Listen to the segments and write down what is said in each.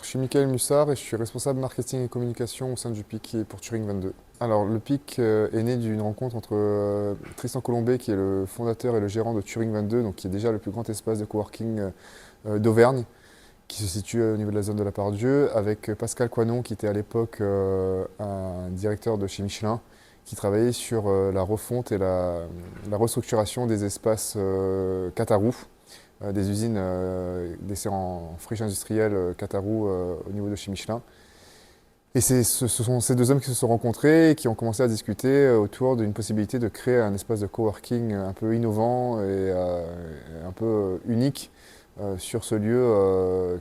Je suis Mickaël Mussard et je suis responsable marketing et communication au sein du PIC et pour Turing 22. Alors, le PIC est né d'une rencontre entre Tristan Colombet, qui est le fondateur et le gérant de Turing 22, donc qui est déjà le plus grand espace de coworking d'Auvergne, qui se situe au niveau de la zone de la Part-Dieu, avec Pascal Coinon, qui était à l'époque un directeur de chez Michelin, qui travaillait sur la refonte et la restructuration des espaces Catarou, des usines laissées en friche industrielle Catarou au niveau de chez Michelin. Et ce sont ces deux hommes qui se sont rencontrés et qui ont commencé à discuter autour d'une possibilité de créer un espace de coworking un peu innovant et un peu unique sur ce lieu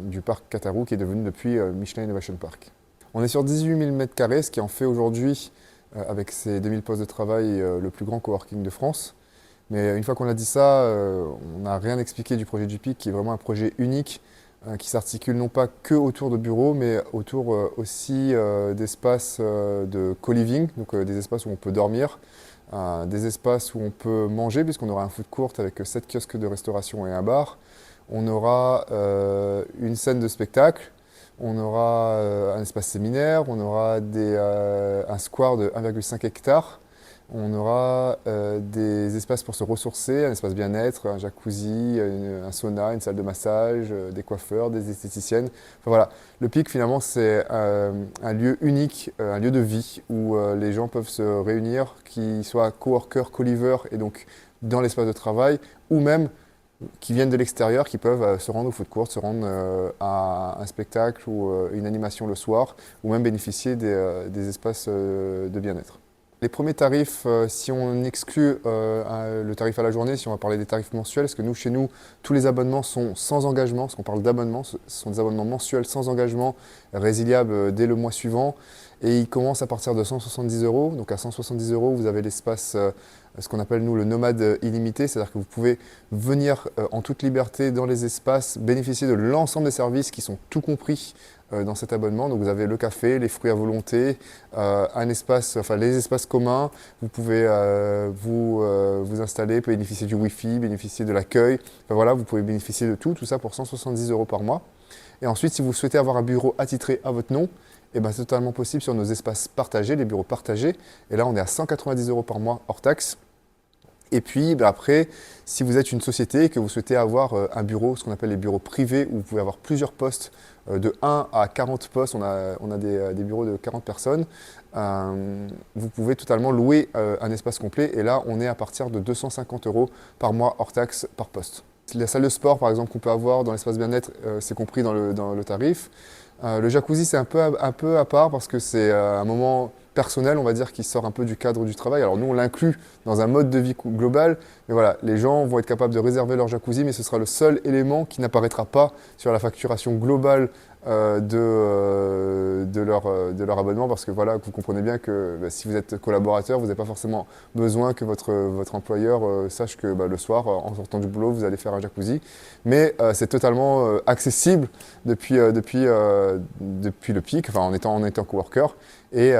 du parc Catarou qui est devenu depuis Michelin Innovation Park. On est sur 18 000 m², ce qui en fait aujourd'hui, avec ces 2000 postes de travail, le plus grand coworking de France. Mais une fois qu'on a dit ça, on n'a rien expliqué du projet du PIC, qui est vraiment un projet unique, qui s'articule non pas que autour de bureaux, mais autour aussi d'espaces de co-living, donc des espaces où on peut dormir, des espaces où on peut manger, puisqu'on aura un food court avec 7 kiosques de restauration et un bar. On aura une scène de spectacle, on aura un espace séminaire, on aura un square de 1,5 hectare. On aura des espaces pour se ressourcer, un espace bien-être, un jacuzzi, un sauna, une salle de massage, des coiffeurs, des esthéticiennes. Enfin voilà, le PIC finalement c'est un lieu unique, un lieu de vie où les gens peuvent se réunir, qu'ils soient coworkers, co-livers et donc dans l'espace de travail, ou même qui viennent de l'extérieur, qui peuvent se rendre au food court, se rendre à un spectacle ou une animation le soir, ou même bénéficier des espaces de bien-être. Les premiers tarifs, si on exclut le tarif à la journée, si on va parler des tarifs mensuels, parce que nous, chez nous, tous les abonnements sont sans engagement, parce qu'on parle d'abonnements, ce sont des abonnements mensuels sans engagement, résiliables dès le mois suivant, et ils commencent à partir de 170 euros. Donc à 170 euros, vous avez l'espace, ce qu'on appelle nous le nomade illimité, c'est-à-dire que vous pouvez venir en toute liberté dans les espaces, bénéficier de l'ensemble des services qui sont tout compris dans cet abonnement. Donc vous avez le café, les fruits à volonté, un espace, enfin les espaces communs. Vous pouvez vous installer, bénéficier du Wi-Fi, bénéficier de l'accueil. Enfin, voilà, vous pouvez bénéficier de tout ça pour 170 euros par mois. Et ensuite, si vous souhaitez avoir un bureau attitré à votre nom, eh ben, c'est totalement possible sur nos espaces partagés, les bureaux partagés. Et là, on est à 190 euros par mois hors taxe. Et puis après, si vous êtes une société et que vous souhaitez avoir un bureau, ce qu'on appelle les bureaux privés, où vous pouvez avoir plusieurs postes, de 1 à 40 postes, on a des bureaux de 40 personnes, vous pouvez totalement louer un espace complet. Et là, on est à partir de 250 euros par mois hors taxe par poste. La salle de sport, par exemple, qu'on peut avoir dans l'espace bien-être, c'est compris dans le tarif. Le jacuzzi, c'est un peu à part parce que c'est un moment personnel, on va dire, qui sort un peu du cadre du travail. Alors nous, on l'inclut dans un mode de vie global, mais voilà, les gens vont être capables de réserver leur jacuzzi, mais ce sera le seul élément qui n'apparaîtra pas sur la facturation globale de leur abonnement, parce que voilà, vous comprenez bien que si vous êtes collaborateur, vous n'avez pas forcément besoin que votre employeur sache que le soir, en sortant du boulot, vous allez faire un jacuzzi. Mais c'est totalement accessible depuis le PIC, enfin en étant coworker. Et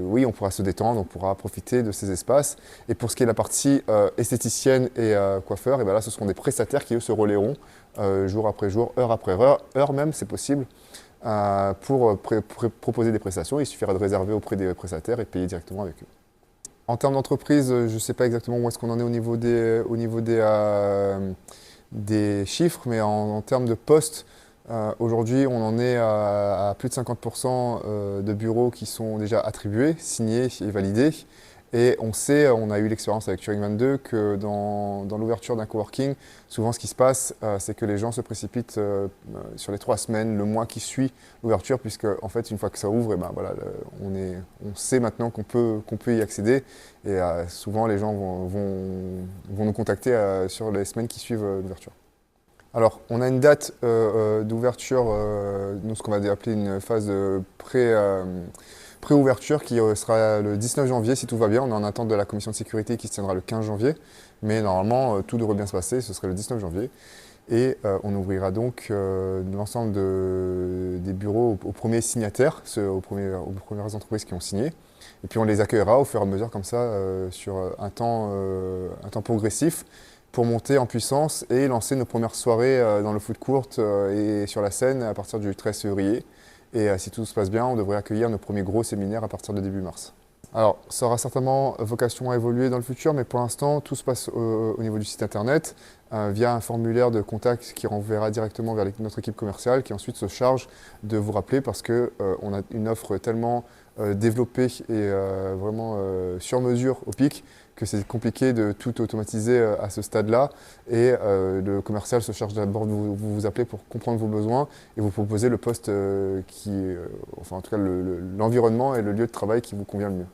oui, on pourra se détendre, on pourra profiter de ces espaces. Et pour ce qui est de la partie esthéticienne et coiffeur, et ben là, ce seront des prestataires qui, eux, se relayeront jour après jour, heure après heure même, c'est possible, pour proposer des prestations. Il suffira de réserver auprès des prestataires et de payer directement avec eux. En termes d'entreprise, je ne sais pas exactement où est-ce qu'on en est des chiffres, mais en termes de postes, aujourd'hui, on en est à plus de 50% de bureaux qui sont déjà attribués, signés et validés. Et on a eu l'expérience avec Turing 22 que dans l'ouverture d'un coworking, souvent ce qui se passe, c'est que les gens se précipitent sur les 3 semaines, le mois qui suit l'ouverture, puisque en fait, une fois que ça ouvre, et ben, voilà, on sait maintenant qu'on peut y accéder. Et souvent, les gens vont nous contacter sur les semaines qui suivent l'ouverture. Alors, on a une date d'ouverture, nous ce qu'on va appeler une phase de pré-ouverture qui sera le 19 janvier si tout va bien. On est en attente de la commission de sécurité qui se tiendra le 15 janvier. Mais normalement, tout devrait bien se passer, ce serait le 19 janvier. Et on ouvrira donc l'ensemble des bureaux aux premiers signataires, aux premières entreprises qui ont signé. Et puis on les accueillera au fur et à mesure comme ça sur un temps progressif. pour monter en puissance et lancer nos premières soirées dans le foot court et sur la scène à partir du 13 février. Et si tout se passe bien, on devrait accueillir nos premiers gros séminaires à partir de début mars. Alors, ça aura certainement vocation à évoluer dans le futur, mais pour l'instant, tout se passe au niveau du site internet via un formulaire de contact qui renverra directement vers notre équipe commerciale qui ensuite se charge de vous rappeler parce qu'on a une offre tellement développée et vraiment sur mesure au pic que c'est compliqué de tout automatiser à ce stade-là. Et le commercial se charge d'abord de vous appeler pour comprendre vos besoins et vous proposer le poste enfin en tout cas l'environnement et le lieu de travail qui vous convient le mieux.